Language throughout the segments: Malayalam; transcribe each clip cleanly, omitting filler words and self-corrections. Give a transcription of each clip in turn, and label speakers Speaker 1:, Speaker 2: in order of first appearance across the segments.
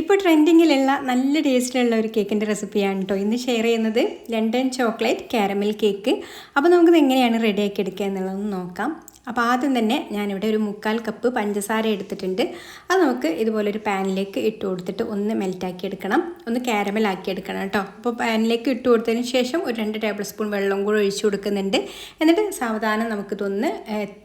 Speaker 1: ഇപ്പോൾ ട്രെൻഡിങ്ങിലുള്ള നല്ല ടേസ്റ്റിലുള്ള ഒരു കേക്കിൻ്റെ റെസിപ്പിയാണ് കേട്ടോ ഇന്ന് ഷെയർ ചെയ്യുന്നത്. London chocolate caramel cake. അപ്പോൾ നമുക്കിത് എങ്ങനെയാണ് റെഡിയാക്കി എടുക്കുക എന്നുള്ളതൊന്ന് നോക്കാം. അപ്പോൾ ആദ്യം തന്നെ ഞാനിവിടെ ഒരു 3/4 കപ്പ് പഞ്ചസാര എടുത്തിട്ടുണ്ട്. അത് നമുക്ക് ഇതുപോലൊരു പാനിലേക്ക് ഇട്ട് കൊടുത്തിട്ട് ഒന്ന് മെൽറ്റാക്കി എടുക്കണം, ഒന്ന് കാരമലാക്കി എടുക്കണം കേട്ടോ. അപ്പോൾ പാനിലേക്ക് ഇട്ട് കൊടുത്തതിന് ശേഷം ഒരു 2 ടേബിൾ സ്പൂൺ വെള്ളം കൂടെ ഒഴിച്ച് കൊടുക്കുന്നുണ്ട്. എന്നിട്ട് സാവധാനം നമുക്കിതൊന്ന്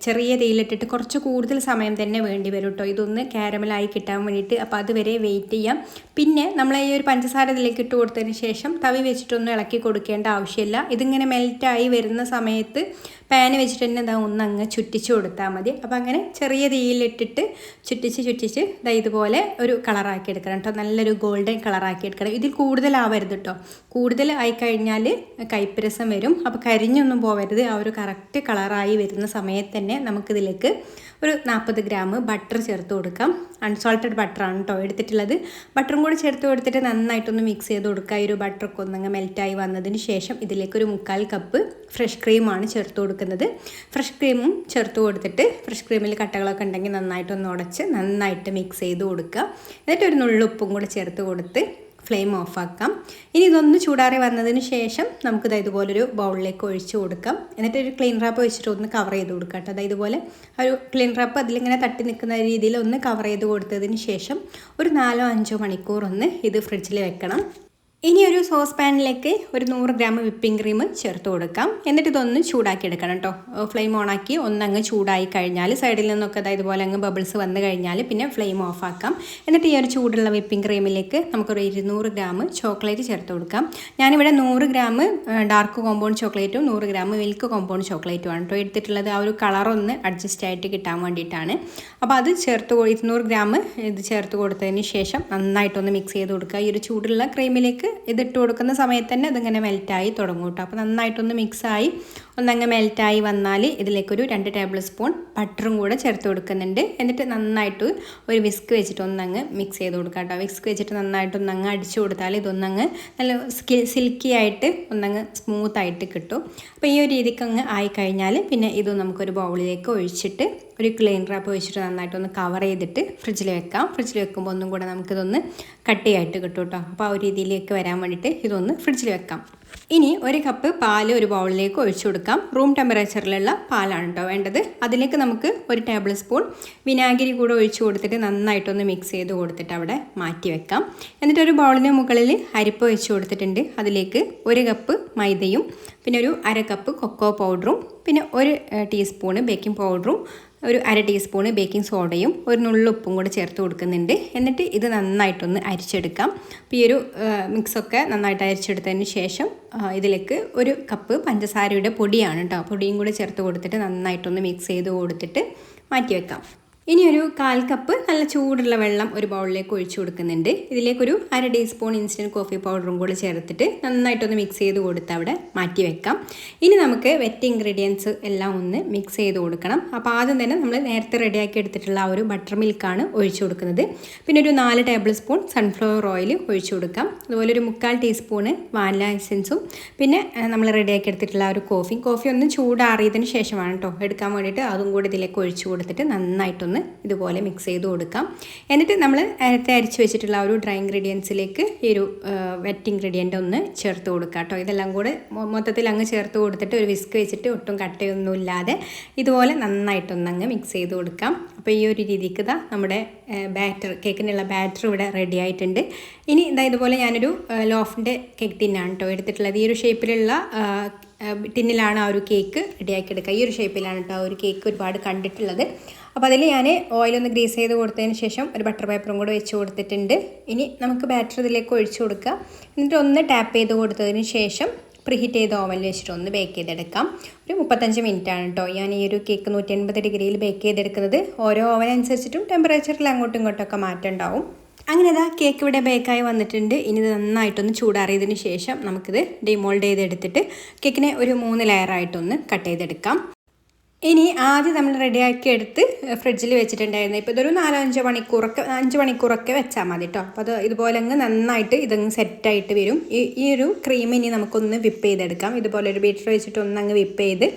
Speaker 1: ചെറിയ തീയിലിട്ടിട്ട് കുറച്ച് കൂടുതൽ സമയം തന്നെ വേണ്ടി വരും കേട്ടോ ഇതൊന്ന് കാരമലായി കിട്ടാൻ വേണ്ടിയിട്ട്. അപ്പോൾ അതുവരെ വെയിറ്റ് ചെയ്യാം. പിന്നെ നമ്മൾ ഈ ഒരു പഞ്ചസാര ഇതിലേക്ക് ഇട്ട് കൊടുത്തതിന് ശേഷം തവി വെച്ചിട്ടൊന്നും ഇളക്കി കൊടുക്കേണ്ട ആവശ്യമില്ല. ഇതിങ്ങനെ മെൽറ്റായി വരുന്ന സമയത്ത് പാന് വെച്ചിട്ട് തന്നെ ഒന്നങ്ങ് ചുറ്റിച്ച് കൊടുത്താൽ മതി. അപ്പോൾ അങ്ങനെ ചെറിയ തീയിലിട്ടിട്ട് ചുറ്റിച്ച് ഇതുപോലെ ഒരു കളറാക്കി എടുക്കണം കേട്ടോ. നല്ലൊരു ഗോൾഡൻ കളറാക്കി എടുക്കണം. ഇതിൽ കൂടുതലാവരുത് കേട്ടോ. കൂടുതൽ ആയിക്കഴിഞ്ഞാൽ കയ്പ്പ് രസം വരും. അപ്പോൾ കരിഞ്ഞൊന്നും പോവരുത്. ആ ഒരു കറക്റ്റ് കളറായി വരുന്ന സമയത്ത് തന്നെ നമുക്കിതിലേക്ക് ഒരു 40 ഗ്രാം ബട്ടർ ചേർത്ത് കൊടുക്കാം. അൺസോൾട്ടഡ് ബട്ടറാണ് കേട്ടോ എടുത്തിട്ടുള്ളത്. ബട്ടറും കൂടി ചേർത്ത് കൊടുത്തിട്ട് നന്നായിട്ടൊന്ന് മിക്സ് ചെയ്ത് കൊടുക്കുക. ഈ ഒരു ബട്ടറൊക്കെ ഒന്നങ്ങ് മെൽറ്റായി വന്നതിന് ശേഷം ഇതിലേക്കൊരു 3/4 കപ്പ് ഫ്രഷ് ക്രീമാണ് ചേർത്ത് കൊടുക്കുന്നത്. ഫ്രഷ് ക്രീമും ചേർത്ത് കൊടുത്തിട്ട് ഫ്രഷ് ക്രീമിൽ കട്ടകളൊക്കെ ഉണ്ടെങ്കിൽ നന്നായിട്ടൊന്ന് ഉടച്ച് നന്നായിട്ട് മിക്സ് ചെയ്ത് കൊടുക്കുക. എന്നിട്ട് ഒരു നുള്ളുപ്പും കൂടി ചേർത്ത് കൊടുത്ത് ഫ്ലെയിം ഓഫാക്കാം. ഇനി ഇതൊന്ന് ചൂടാറി വന്നതിന് ശേഷം നമുക്കിത് ഇതുപോലൊരു ബൗളിലേക്ക് ഒഴിച്ച് കൊടുക്കാം. എന്നിട്ട് ഒരു ക്ലീൻ റാപ്പ് വെച്ചിട്ട് ഒന്ന് കവർ ചെയ്ത് കൊടുക്കാം കേട്ടോ. അതായത് ഇതുപോലെ ഒരു ക്ലീൻ റാപ്പ് അതിലിങ്ങനെ തട്ടി നിൽക്കുന്ന രീതിയിൽ ഒന്ന് കവർ ചെയ്ത് കൊടുത്തതിന് ശേഷം ഒരു 4-5 മണിക്കൂർ ഒന്ന് ഇത് ഫ്രിഡ്ജിൽ വെക്കണം. ഇനി ഒരു സോസ് പാനിലേക്ക് ഒരു 100 ഗ്രാം വിപ്പിംഗ് ക്രീം ചേർത്ത് കൊടുക്കാം. എന്നിട്ട് ഇതൊന്ന് ചൂടാക്കി എടുക്കണം കേട്ടോ. ഫ്ലെയിം ഓണാക്കി ഒന്നങ്ങ് ചൂടായി കഴിഞ്ഞാൽ സൈഡിൽ നിന്നൊക്കെ ഇതുപോലെ അങ്ങ് ബബിൾസ് വന്നു കഴിഞ്ഞാൽ പിന്നെ ഫ്ലെയിം ഓഫാക്കാം. എന്നിട്ട് ഈ ഒരു ചൂടുള്ള വിപ്പിംഗ് ക്രീമിലേക്ക് നമുക്കൊരു 200 ഗ്രാം ചോക്ലേറ്റ് ചേർത്ത് കൊടുക്കാം. ഞാനിവിടെ 100 ഗ്രാം ഡാർക്ക് കോമ്പൗണ്ട് ചോക്ലേറ്റും 100 ഗ്രാം മിൽക്ക് കോമ്പൗണ്ട് ചോക്ലേറ്റുമാണ് കേട്ടോ എടുത്തിട്ടുള്ളത്. ആ ഒരു കളറൊന്ന് അഡ്ജസ്റ്റ് ആയിട്ട് കിട്ടാൻ വേണ്ടിയിട്ടാണ്. അപ്പോൾ അത് 200 ഗ്രാം ഇത് ചേർത്ത് കൊടുത്തതിന് ശേഷം നന്നായിട്ടൊന്ന് മിക്സ് ചെയ്ത് കൊടുക്കുക. ഈ ഒരു ചൂടുള്ള ക്രീമിലേക്ക് ഇതിട്ട് കൊടുക്കുന്ന സമയത്ത് തന്നെ ഇതിങ്ങനെ മെൽറ്റായി തുടങ്ങും കേട്ടോ. അപ്പോൾ നന്നായിട്ടൊന്ന് മിക്സായി ഒന്നങ്ങ് മെൽറ്റായി വന്നാൽ ഇതിലേക്കൊരു 2 ടേബിൾ സ്പൂൺ ബട്ടറും കൂടെ ചേർത്ത് കൊടുക്കുന്നുണ്ട്. എന്നിട്ട് നന്നായിട്ട് ഒരു വിസ്ക് വെച്ചിട്ട് ഒന്നങ്ങ് മിക്സ് ചെയ്ത് കൊടുക്കാം കേട്ടോ. വിസ്ക് വെച്ചിട്ട് നന്നായിട്ടൊന്നങ്ങ് അടിച്ചു കൊടുത്താൽ ഇതൊന്നങ്ങ് നല്ല സിൽക്കി ആയിട്ട് ഒന്നങ്ങ് സ്മൂത്തായിട്ട് കിട്ടും. അപ്പോൾ ഈ ഒരു രീതിക്ക് അങ്ങ് ആയിക്കഴിഞ്ഞാൽ പിന്നെ ഇത് നമുക്കൊരു ബൗളിലേക്ക് ഒഴിച്ചിട്ട് ഒരു ക്ലീൻ റാപ്പ് വെച്ചിട്ട് നന്നായിട്ടൊന്ന് കവർ ചെയ്തിട്ട് ഫ്രിഡ്ജിൽ വെക്കാം. ഫ്രിഡ്ജിൽ വെക്കുമ്പോൾ ഒന്നും കൂടെ നമുക്കിതൊന്ന് കട്ടിയായിട്ട് കിട്ടും കേട്ടോ. അപ്പോൾ ആ ഒരു രീതിയിലേക്ക് വരാൻ വേണ്ടിയിട്ട് ഇതൊന്ന് ഫ്രിഡ്ജിൽ വെക്കാം. ഇനി 1 കപ്പ് പാൽ ഒരു ബൗളിലേക്ക് ഒഴിച്ചു കൊടുക്കാം. റൂം ടെമ്പറേച്ചറിലുള്ള പാലാണ് കേട്ടോ വേണ്ടത്. അതിലേക്ക് നമുക്ക് 1 ടേബിൾ സ്പൂൺ വിനാഗിരി കൂടെ ഒഴിച്ചു കൊടുത്തിട്ട് നന്നായിട്ടൊന്ന് മിക്സ് ചെയ്ത് കൊടുത്തിട്ട് അവിടെ മാറ്റി വെക്കാം. എന്നിട്ട് ഒരു ബൗളിന് മുകളിൽ അരിപ്പ് വെച്ച് കൊടുത്തിട്ടുണ്ട്. അതിലേക്ക് 1 കപ്പ് മൈദയും പിന്നെ ഒരു 1/2 കപ്പ് കൊക്കോ പൗഡറും പിന്നെ 1 ടീസ്പൂണ് ബേക്കിംഗ് പൗഡറും ഒരു 1/2 ടീസ്പൂണ് ബേക്കിംഗ് സോഡയും ഒരു നുള്ളുപ്പും കൂടെ ചേർത്ത് കൊടുക്കുന്നുണ്ട്. എന്നിട്ട് ഇത് നന്നായിട്ടൊന്ന് അരിച്ചെടുക്കാം. അപ്പോൾ ഈ ഒരു മിക്സൊക്കെ നന്നായിട്ട് അരിച്ചെടുത്തതിന് ശേഷം ഇതിലേക്ക് 1 കപ്പ് പഞ്ചസാരയുടെ പൊടിയാണ് കേട്ടോ. പൊടിയും കൂടെ ചേർത്ത് കൊടുത്തിട്ട് നന്നായിട്ടൊന്ന് മിക്സ് ചെയ്ത് കൊടുത്തിട്ട് മാറ്റി വെക്കാം. ഇനി ഒരു 1/4 കപ്പ് നല്ല ചൂടുള്ള വെള്ളം ഒരു ബൗളിലേക്ക് ഒഴിച്ചു കൊടുക്കുന്നുണ്ട്. ഇതിലേക്കൊരു 1/2 ടീസ്പൂൺ ഇൻസ്റ്റൻറ്റ് കോഫി പൗഡറും കൂടി ചേർത്തിട്ട് നന്നായിട്ടൊന്ന് മിക്സ് ചെയ്ത് കൊടുത്ത് അവിടെ മാറ്റി വെക്കാം. ഇനി നമുക്ക് വെറ്റ് ഇൻഗ്രീഡിയൻസ് എല്ലാം ഒന്ന് മിക്സ് ചെയ്ത് കൊടുക്കണം. അപ്പോൾ ആദ്യം തന്നെ നമ്മൾ നേരത്തെ റെഡിയാക്കി എടുത്തിട്ടുള്ള ആ ഒരു ബട്ടർ മിൽക്കാണ് ഒഴിച്ചു കൊടുക്കുന്നത്. പിന്നെ ഒരു 4 ടേബിൾ സ്പൂൺ സൺഫ്ലവർ ഓയിൽ ഒഴിച്ചു കൊടുക്കാം. അതുപോലെ ഒരു 3/4 ടീസ്പൂണ് വാനില എസൻസും പിന്നെ നമ്മൾ റെഡിയാക്കി എടുത്തിട്ടുള്ള ആ ഒരു കോഫി ഒന്ന് ചൂടാറിയതിന് ശേഷമാണ് കേട്ടോ എടുക്കാൻ വേണ്ടിയിട്ട്. അതും കൂടി ഇതിലേക്ക് ഒഴിച്ചു കൊടുത്തിട്ട് നന്നായിട്ടൊന്ന് ഇതുപോലെ മിക്സ് ചെയ്ത് കൊടുക്കാം. എന്നിട്ട് നമ്മൾ നേരത്തെ അരിച്ച് വെച്ചിട്ടുള്ള ഒരു ഡ്രൈ ഇൻഗ്രീഡിയൻസിലേക്ക് ഈ ഒരു വെറ്റ് ഇൻഗ്രീഡിയൻ്റ് ഒന്ന് ചേർത്ത് കൊടുക്കാം കേട്ടോ. ഇതെല്ലാം കൂടെ മൊത്തത്തിൽ അങ്ങ് ചേർത്ത് കൊടുത്തിട്ട് ഒരു വിസ്ക് വെച്ചിട്ട് ഒട്ടും കട്ടയൊന്നുമില്ലാതെ ഇതുപോലെ നന്നായിട്ടൊന്നങ്ങ് മിക്സ് ചെയ്ത് കൊടുക്കാം. അപ്പോൾ ഈ ഒരു രീതിക്ക് നമ്മുടെ കേക്കിനുള്ള ബാറ്റർ ഇവിടെ റെഡി ആയിട്ടുണ്ട്. ഇനി ഇതുപോലെ ഞാനൊരു ലോഫിൻ്റെ കേക്ക് ടിന്നാണ് കേട്ടോ എടുത്തിട്ടുള്ളത്. ഈ ഒരു ഷേപ്പിലുള്ള ടിന്നിലാണ് ആ ഒരു കേക്ക് റെഡിയാക്കി എടുക്കുക. ഈ ഒരു ഷേപ്പിലാണ് കേട്ടോ ആ ഒരു കേക്ക് ഒരുപാട് കണ്ടിട്ടുള്ളത്. അപ്പോൾ അതിൽ ഞാൻ ഓയിലൊന്ന് ഗ്രീസ് ചെയ്ത് കൊടുത്തതിന് ശേഷം ഒരു ബട്ടർ പേപ്പറും കൂടെ വെച്ച് കൊടുത്തിട്ടുണ്ട്. ഇനി നമുക്ക് ബാറ്റർ ഇതിലേക്ക് ഒഴിച്ചു കൊടുക്കുക. എന്നിട്ട് ഒന്ന് ടാപ്പ് ചെയ്ത് കൊടുത്തതിന് ശേഷം പ്രീഹീറ്റ് ചെയ്ത ഓവനിൽ വെച്ചിട്ട് ഒന്ന് ബേക്ക് ചെയ്തെടുക്കാം. ഒരു 35 മിനിറ്റാണ് കേട്ടോ ഞാൻ ഈ ഒരു കേക്ക് 180 ഡിഗ്രിയിൽ ബേക്ക് ചെയ്തെടുക്കുന്നത്. ഓരോ ഓവൻ അനുസരിച്ചിട്ടും ടെമ്പറേച്ചറിൽ അങ്ങോട്ടും ഇങ്ങോട്ടൊക്കെ മാറ്റം ഉണ്ടാവും. അങ്ങനെ കേക്ക് ഇവിടെ ബേക്കായി വന്നിട്ടുണ്ട്. ഇനി ഇത് നന്നായിട്ടൊന്ന് ചൂടാറിയതിന് ശേഷം നമുക്കിത് ഡിമോൾഡ് ചെയ്തെടുത്തിട്ട് കേക്കിനെ ഒരു 3 ലെയറായിട്ടൊന്ന് കട്ട് ചെയ്തെടുക്കാം. ഇനി ആദ്യം നമ്മൾ റെഡിയാക്കി എടുത്ത് ഫ്രിഡ്ജിൽ വെച്ചിട്ടുണ്ടായിരുന്നു. ഇപ്പോൾ ഇതൊരു 4-5 മണിക്കൂറൊക്കെ വെച്ചാൽ മതി കേട്ടോ. അപ്പോൾ അത് ഇതുപോലെ അങ്ങ് നന്നായിട്ട് ഇതങ്ങ് സെറ്റായിട്ട് വരും. ഈ ഒരു ക്രീം ഇനി നമുക്കൊന്ന് വിപ്പ് ചെയ്തെടുക്കാം. ഇതുപോലെ ഒരു ബീറ്റർ വെച്ചിട്ട് ഒന്നങ്ങ് വിപ്പ് ചെയ്ത്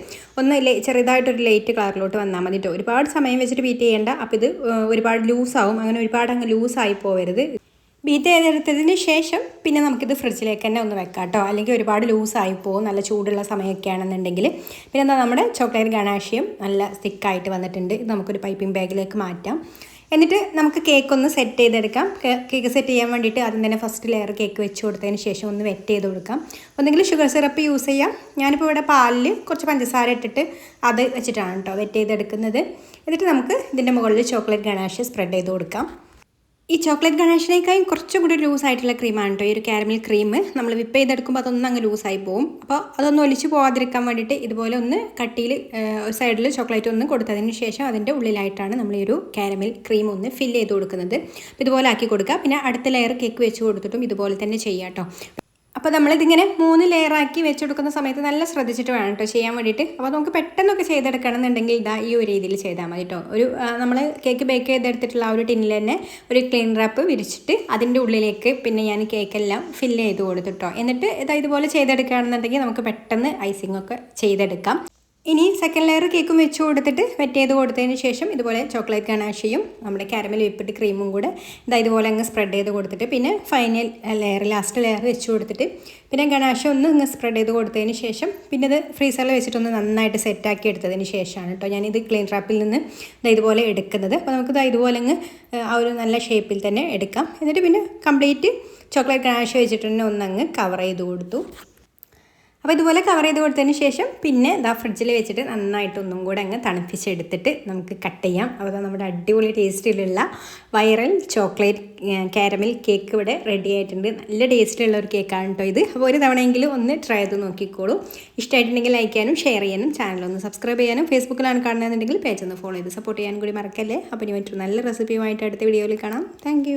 Speaker 1: ഒന്ന് ചെറുതായിട്ടൊരു ലൈറ്റ് കളറിലോട്ട് വന്നാൽ മതി കേട്ടോ. ഒരുപാട് സമയം വെച്ചിട്ട് ബീറ്റ് ചെയ്യേണ്ട. അപ്പോൾ ഇത് ഒരുപാട് ലൂസാവും. അങ്ങനെ ഒരുപാട് അങ്ങ് ലൂസായി പോകരുത്. ബീറ്റ് ചെയ്തെടുത്തതിന് ശേഷം പിന്നെ നമുക്കിത് ഫ്രിഡ്ജിലേക്ക് തന്നെ ഒന്ന് വെക്കാം കേട്ടോ. അല്ലെങ്കിൽ ഒരുപാട് ലൂസായി പോകും നല്ല ചൂടുള്ള സമയമൊക്കെ ആണെന്നുണ്ടെങ്കിൽ. പിന്നെ എന്താ നമ്മുടെ ചോക്ലേറ്റ് ഗണാഷിയും നല്ല തിക്കായിട്ട് വന്നിട്ടുണ്ട്. ഇത് നമുക്കൊരു പൈപ്പിംഗ് ബാഗിലേക്ക് മാറ്റാം. എന്നിട്ട് നമുക്ക് കേക്ക് ഒന്ന് സെറ്റ് ചെയ്തെടുക്കാം. കേക്ക് സെറ്റ് ചെയ്യാൻ വേണ്ടിയിട്ട് ആദ്യം തന്നെ ഫസ്റ്റ് ലെയർ കേക്ക് വെച്ച് കൊടുത്തതിന് ശേഷം ഒന്ന് വെറ്റ് ചെയ്ത് കൊടുക്കാം. ഒന്നെങ്കിൽ ഷുഗർ സിറപ്പ് യൂസ് ചെയ്യാം. ഞാനിപ്പോൾ ഇവിടെ പാലിൽ കുറച്ച് പഞ്ചസാര ഇട്ടിട്ട് അത് വെച്ചിട്ടാണ് കേട്ടോ വെറ്റ് ചെയ്തെടുക്കുന്നത്. എന്നിട്ട് നമുക്ക് ഇതിൻ്റെ മുകളിൽ ചോക്ലേറ്റ് ഗണാഷ് സ്പ്രെഡ് ചെയ്ത് കൊടുക്കാം. ഈ ചോക്ലേറ്റ് ഗണേഷിനേക്കാളും കുറച്ചും കൂടി ലൂസായിട്ടുള്ള ക്രീമാണ് കേട്ടോ ഈ ഒരു കാരമൽ ക്രീം. നമ്മൾ വിപ്പ് ചെയ്തെടുക്കുമ്പോൾ അതൊന്നും അങ്ങ് ലൂസായി പോകും. അപ്പോൾ അതൊന്നും ഒലിച്ച് പോകാതിരിക്കാൻ വേണ്ടിയിട്ട് ഇതുപോലെ ഒന്ന് കട്ടിയിൽ സൈഡിൽ ചോക്ലേറ്റ് ഒന്ന് കൊടുത്തതിന് ശേഷം അതിൻ്റെ ഉള്ളിലായിട്ടാണ് നമ്മൾ ഈ ഒരു കാരമൽ ക്രീം ഒന്ന് ഫില്ല് ചെയ്ത് കൊടുക്കുന്നത്. അപ്പോൾ ഇതുപോലെ ആക്കി കൊടുക്കുക. പിന്നെ അടുത്ത ലെയർ കേക്ക് വെച്ച് കൊടുത്തിട്ടും ഇതുപോലെ തന്നെ ചെയ്യാം കേട്ടോ. അപ്പോൾ നമ്മളിതിങ്ങനെ 3 ലെയറാക്കി വെച്ചെടുക്കുന്ന സമയത്ത് നല്ല ശ്രദ്ധിച്ചിട്ട് വേണം കേട്ടോ ചെയ്യാൻ വേണ്ടിയിട്ട്. അപ്പോൾ നമുക്ക് പെട്ടെന്നൊക്കെ ചെയ്തെടുക്കണമെന്നുണ്ടെങ്കിൽ ഇതാ ഈ ഒരു രീതിയിൽ ചെയ്താൽ മതി കേട്ടോ. ഒരു നമ്മൾ കേക്ക് ബേക്ക് ചെയ്തെടുത്തിട്ടുള്ള ആ ഒരു ടിന്നിൽ തന്നെ ഒരു ക്ലീൻ റാപ്പ് വിരിച്ചിട്ട് അതിൻ്റെ ഉള്ളിലേക്ക് പിന്നെ ഞാൻ കേക്കെല്ലാം ഫില്ല് ചെയ്ത് കൊടുത്തിട്ടോ. എന്നിട്ട് ഇതുപോലെ ചെയ്തെടുക്കുകയാണെന്നുണ്ടെങ്കിൽ നമുക്ക് പെട്ടെന്ന് ഐസിംഗ് ഒക്കെ ചെയ്തെടുക്കാം. ഇനി സെക്കൻഡ് ലെയർ കേക്കും വെച്ച് കൊടുത്തിട്ട് വെറ്റ് ചെയ്ത് കൊടുത്തതിന് ശേഷം ഇതുപോലെ ചോക്ലേറ്റ് ഗണാഷിയും നമ്മുടെ കാരമൽ വിപ്പിഡ് ക്രീമും കൂടെ ഇതുപോലെ അങ്ങ് സ്പ്രെഡ് ചെയ്ത് കൊടുത്തിട്ട് പിന്നെ ഫൈനൽ ലെയർ ലാസ്റ്റ് ലെയർ വെച്ച് കൊടുത്തിട്ട് പിന്നെ ഗണാഷ് ഒന്ന് ഇങ്ങ് സ്പ്രെഡ് ചെയ്ത് കൊടുത്തതിന് ശേഷം പിന്നെ ഇത് ഫ്രീസറിൽ വെച്ചിട്ടൊന്ന് നന്നായിട്ട് സെറ്റാക്കി എടുത്തതിന് ശേഷമാണ് കേട്ടോ ഞാനിത് ക്ലീൻ റാപ്പിൽ നിന്ന് ഇതുപോലെ എടുക്കുന്നത്. അപ്പോൾ നമുക്ക് ഇതുപോലെ അങ്ങ് ആ ഒരു നല്ല ഷേപ്പിൽ തന്നെ എടുക്കാം. എന്നിട്ട് പിന്നെ കംപ്ലീറ്റ് ചോക്ലേറ്റ് ഗണാഷ് വെച്ചിട്ട് തന്നെ ഒന്നങ്ങ് കവർ ചെയ്ത് കൊടുത്തു. അപ്പോൾ ഇതുപോലെ കവർ ചെയ്ത് കൊടുത്തതിന് ശേഷം പിന്നെ ഫ്രിഡ്ജിൽ വെച്ചിട്ട് നന്നായിട്ടൊന്നും കൂടെ അങ്ങ് തണുപ്പിച്ചെടുത്തിട്ട് നമുക്ക് കട്ട് ചെയ്യാം. അപ്പോൾ നമ്മുടെ അടിപൊളി ടേസ്റ്റിലുള്ള വൈറൽ ചോക്ലേറ്റ് കാരമൽ കേക്ക് ഇവിടെ റെഡി ആയിട്ടുണ്ട്. നല്ല ടേസ്റ്റിലുള്ള ഒരു കേക്കാണ് കേട്ടോ ഇത്. അപ്പോൾ ഒരു തവണയെങ്കിലും ഒന്ന് ട്രൈ ചെയ്ത് നോക്കിക്കോളൂ. ഇഷ്ടമായിട്ടുണ്ടെങ്കിൽ ലൈക്ക് ചെയ്യാനും ഷെയർ ചെയ്യാനും ചാനലൊന്ന് സബ്സ്ക്രൈബ് ചെയ്യാനും ഫേസ്ബുക്കിലാണ് കാണുന്നതെന്നുണ്ടെങ്കിൽ പേജ് ഒന്ന് ഫോളോ ചെയ്ത് സപ്പോർട്ട് ചെയ്യാനും കൂടി മറക്കല്ലേ. അപ്പോൾ ഇനി മറ്റൊരു നല്ല റെസിപ്പിയുമായിട്ട് അടുത്ത വീഡിയോയിൽ കാണാം. താങ്ക്